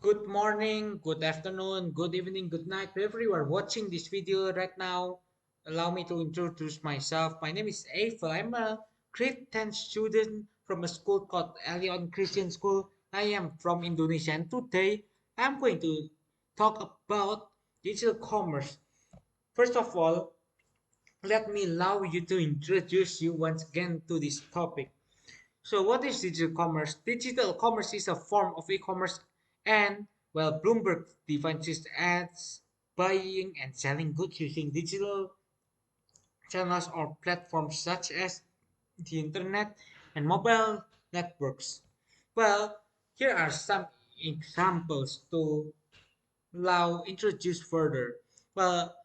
Good morning, good afternoon, good evening, good night, wherever you are watching this video right now. Allow me to introduce myself. My name is Eiffel. I'm a grade 10 student from a school called Elion Christian School. I am from Indonesia, and today I'm going to talk about digital commerce. First of all, let me allow you to introduce you once again to this topic. So what is digital commerce? Digital commerce is a form of e-commerce and well Bloomberg defines it as buying and selling goods using digital channels or platforms such as the internet and mobile networks. Well, here are some examples to allow introduce further. Well,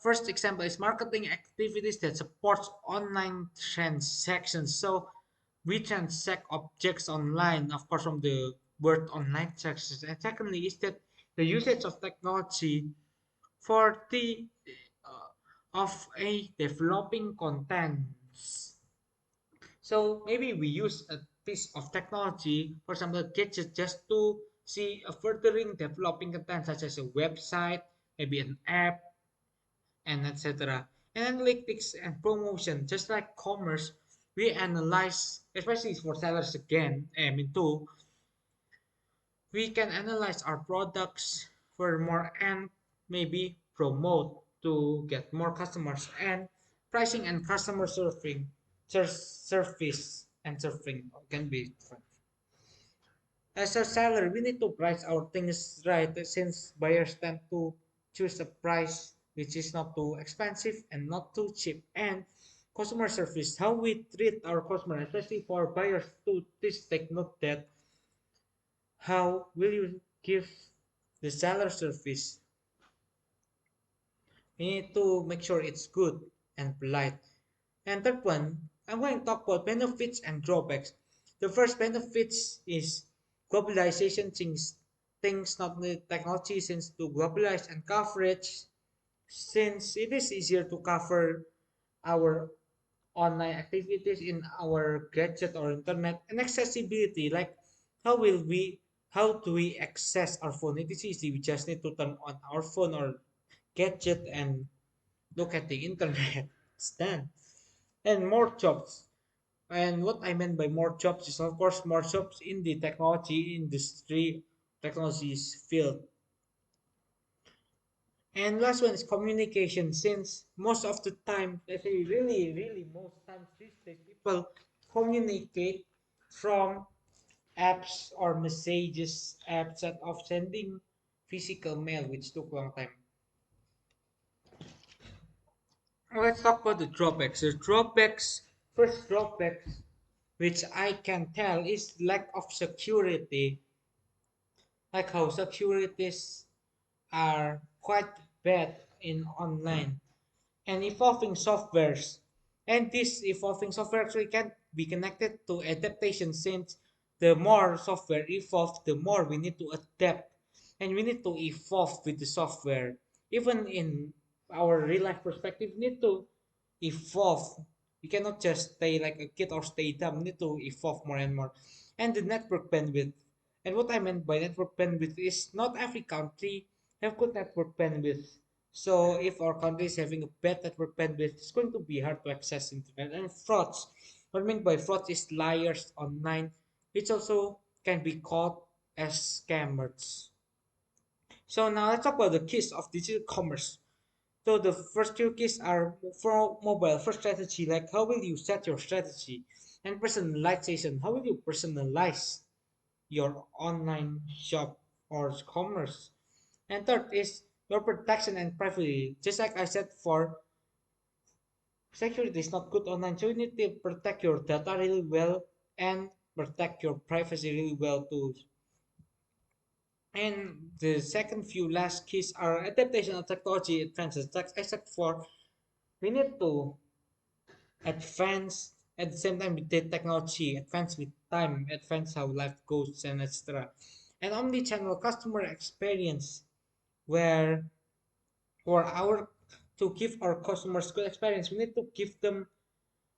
first example is marketing activities that supports online transactions. So we transact objects online, of course, from the word online transactions. And secondly, is that the usage of technology for the of a developing contents. So maybe we use a piece of technology, for example, gadget, just to see a furthering developing content such as a website, maybe an app, and etc. And analytics and promotion, just like commerce, we analyze, especially for sellers again, I mean too, we can analyze our products furthermore and maybe promote to get more customers and pricing and customer service and surfing can be different. As a seller, we need to price our things right since buyers tend to choose a price which is not too expensive and not too cheap. And customer service, how we treat our customer, especially for buyers to please take note that how will you give the seller service? We need to make sure it's good and polite. And third one, I'm going to talk about benefits and drawbacks. The first benefits is globalization things not the technology since to globalize and coverage since it is easier to cover our online activities in our gadget or internet and accessibility like how will we how do we access our phone? It is easy, we just need to turn on our phone or gadget and look at the internet. It's done. And more jobs. And what I meant by more jobs is, of course, more jobs in the technology industry, technologies field. And last one is communication. Since most of the time, let's say really most times these days, people communicate from apps or messages apps instead of sending physical mail, which took a long time. Let's talk about the drawbacks. The drawbacks, first drawbacks, which I can tell is lack of security, like how securities are quite bad in online and evolving softwares. And this evolving software actually can be connected to adaptation since the more software evolves, the more we need to adapt and we need to evolve with the software. Even in our real life perspective, we need to evolve. We cannot just stay like a kid or stay dumb. We need to evolve more and more. And the network bandwidth. And what I meant by network bandwidth is not every country have good network bandwidth. So if our country is having a bad network bandwidth, it's going to be hard to access internet. And frauds. What I mean by frauds is liars online, which also can be caught as scammers. So now let's talk about the keys of digital commerce. So the first two keys are for mobile. First strategy, like how will you set your strategy, and personalization. How will you personalize your online shop or commerce? And third is your protection and privacy. Just like I said for security is not good online, so you need to protect your data really well and protect your privacy really well too. And the second few last keys are adaptation of technology advances. Like I said for we need to advance at the same time with the technology, advance with time, advance how life goes and etc. And omni-channel customer experience where for our to give our customers good experience, we need to give them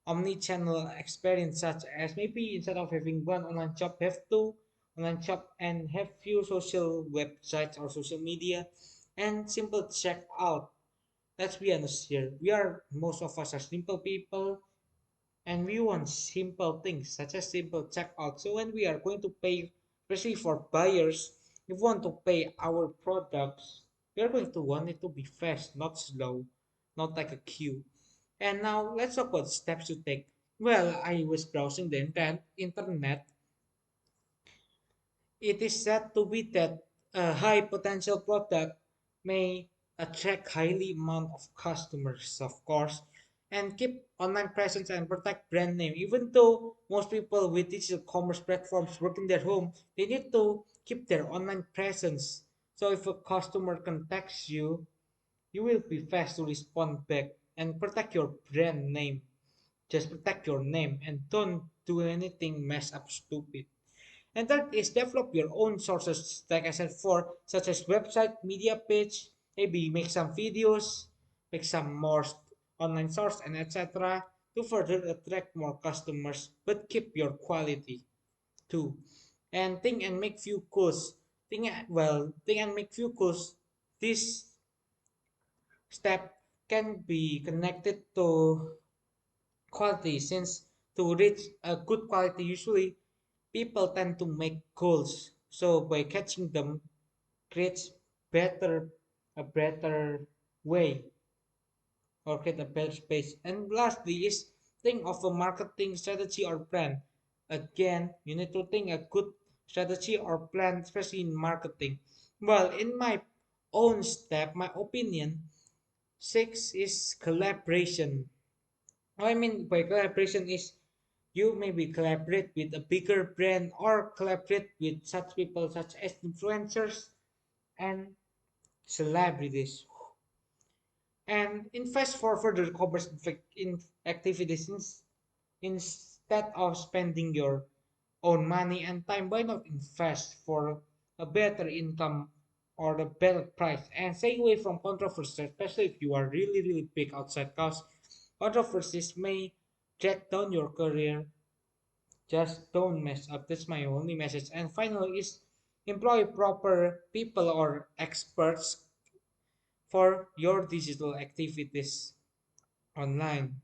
omni-channel experience such as maybe instead of having one online shop, have two online shop and have few social websites or social media and simple checkout. Let's be honest here. Most of us are simple people and we want simple things such as simple checkout. So when we are going to pay, especially for buyers, if we want to pay our products, we are going to want it to be fast, not slow, not like a queue. And now let's talk about steps to take. Well, I was browsing the internet. It is said to be that a high potential product may attract highly amount of customers, of course, and keep online presence and protect brand name. Even though most people with digital commerce platforms work in their home, they need to keep their online presence. So if a customer contacts you, you will be fast to respond back and protect your brand name. Just protect your name and don't do anything mess up stupid. And that is develop your own sources, like I said before, such as website, media page, maybe make some videos, make some more online source, and etc. to further attract more customers, but keep your quality too. And think and make few calls. Think and make few calls. This step can be connected to quality since to reach a good quality usually people tend to make goals so by catching them creates better a better way or create a better space. And lastly is think of a marketing strategy or plan. Again, you need to think a good strategy or plan, especially in marketing. Well, in my own step, my opinion, six is collaboration. What I mean by collaboration is you maybe collaborate with a bigger brand or collaborate with such people such as influencers and celebrities and invest for further commerce in activities instead of spending your own money and time. Why not invest for a better income or a better price and stay away from controversies, especially if you are really big outside, cause controversies may drag down your career. Just don't mess up. That's my only message. And finally is employ proper people or experts for your digital activities online.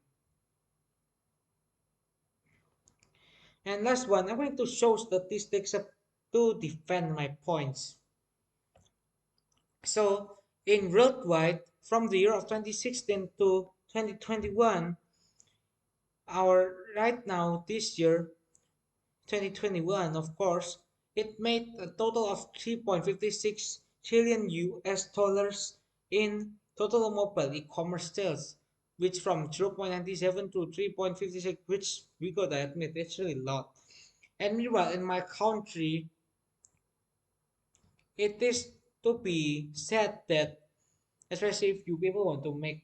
And last one, I'm going to show statistics to defend my points. So in worldwide, from the year of 2016 to 2021, our right now this year 2021, of course, it made a total of 3.56 trillion US dollars in total mobile e-commerce sales, which from 0.97 to 3.56, which we gotta admit, it's really a lot. And meanwhile, in my country, it is to be said that, especially if you people want to make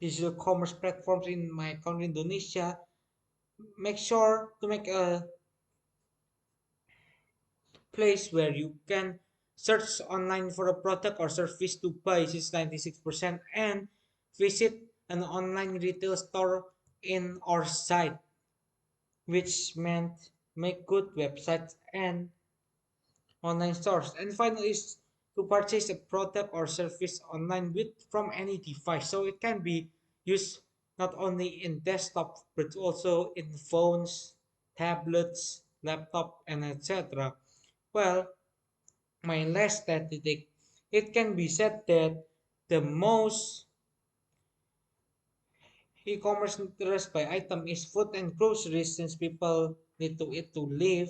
digital commerce platforms in my country, Indonesia, make sure to make a place where you can search online for a product or service to buy is 96% and visit an online retail store in our site, which meant make good websites and online stores. And finally is to purchase a product or service online with from any device. So it can be used not only in desktop but also in phones, tablets, laptop, and etc. Well, my last statistic, it can be said that the most e-commerce interest by item is food and groceries since people need to eat to live.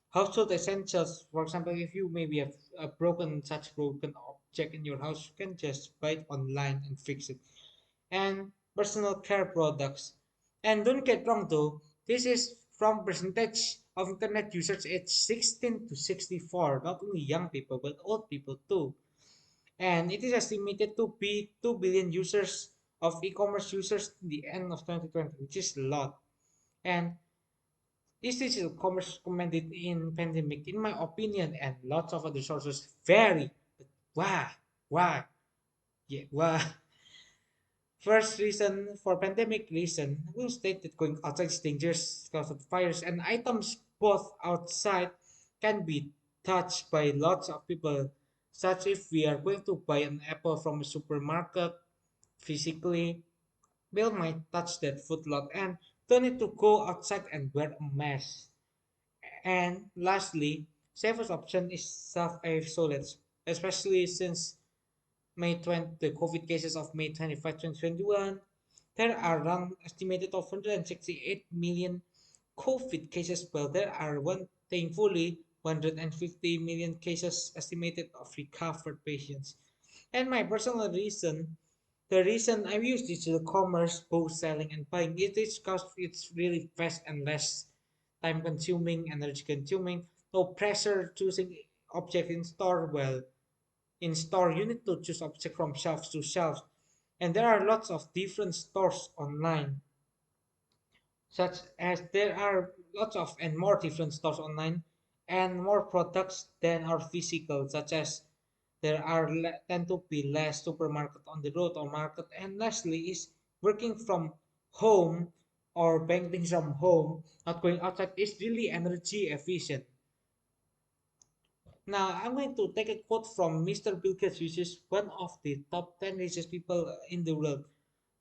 Household essentials, for example, if you maybe have a broken object in your house, you can just buy it online and fix it. And personal care products. And don't get wrong though, this is from percentage of internet users aged 16 to 64, not only young people but old people too. And it is estimated to be 2 billion users of e-commerce users in the end of 2020, which is a lot. And this digital commerce recommended in pandemic, in my opinion, and lots of other sources vary. But why, yeah, why? First reason for pandemic reason, we state that going outside is dangerous because of virus and items both outside can be touched by lots of people, such if we are going to buy an apple from a supermarket physically, Bill might touch that food lot and don't need to go outside and wear a mask. And lastly, safest option is self-isolate, especially since May 20, the COVID cases of May 25, 2021, there are around estimated of 168 million COVID cases, while there are thankfully 150 million cases estimated of recovered patients. And my personal reason, the reason I use digital commerce, both selling and buying, it is because it's really fast and less time consuming, energy consuming, no pressure choosing object in store. Well, in store you need to choose object from shelves to shelves, and there are lots of different stores online, such as there are lots of and more different stores online and more products than are physical, such as there are tend to be less supermarket on the road or market. And lastly is working from home or buying things from home, not going outside, is really energy efficient. Now, I'm going to take a quote from Mr. Bill Gates, which is one of the top 10 richest people in the world.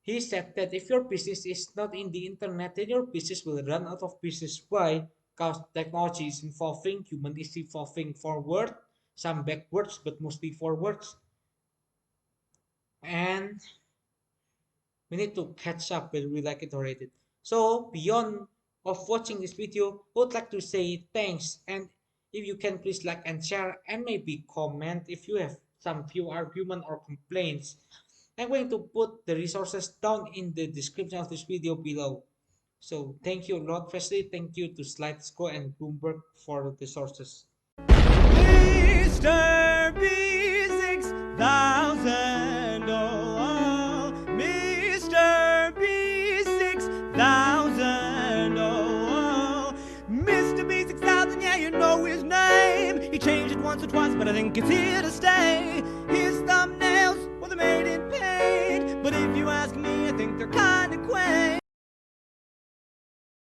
He said that if your business is not in the internet, then your business will run out of business. Why? Because technology is evolving, human is evolving forward, some backwards, but mostly forwards. And we need to catch up whether we like it or hate it. So beyond of watching this video, I would like to say thanks, and if you can please like and share and maybe comment if you have some few argument or complaints. I'm going to put the resources down in the description of this video below. So thank you Lord Presley, thank you to Slidesco and Bloomberg for the sources. Mr. B6000, oh, Mr. B6000, oh, Mr. B6000, yeah, you know his name. He changed it once or twice, but I think it's here to stay. His thumbnails, well, they're made in paint, but if you ask me, I think they're kind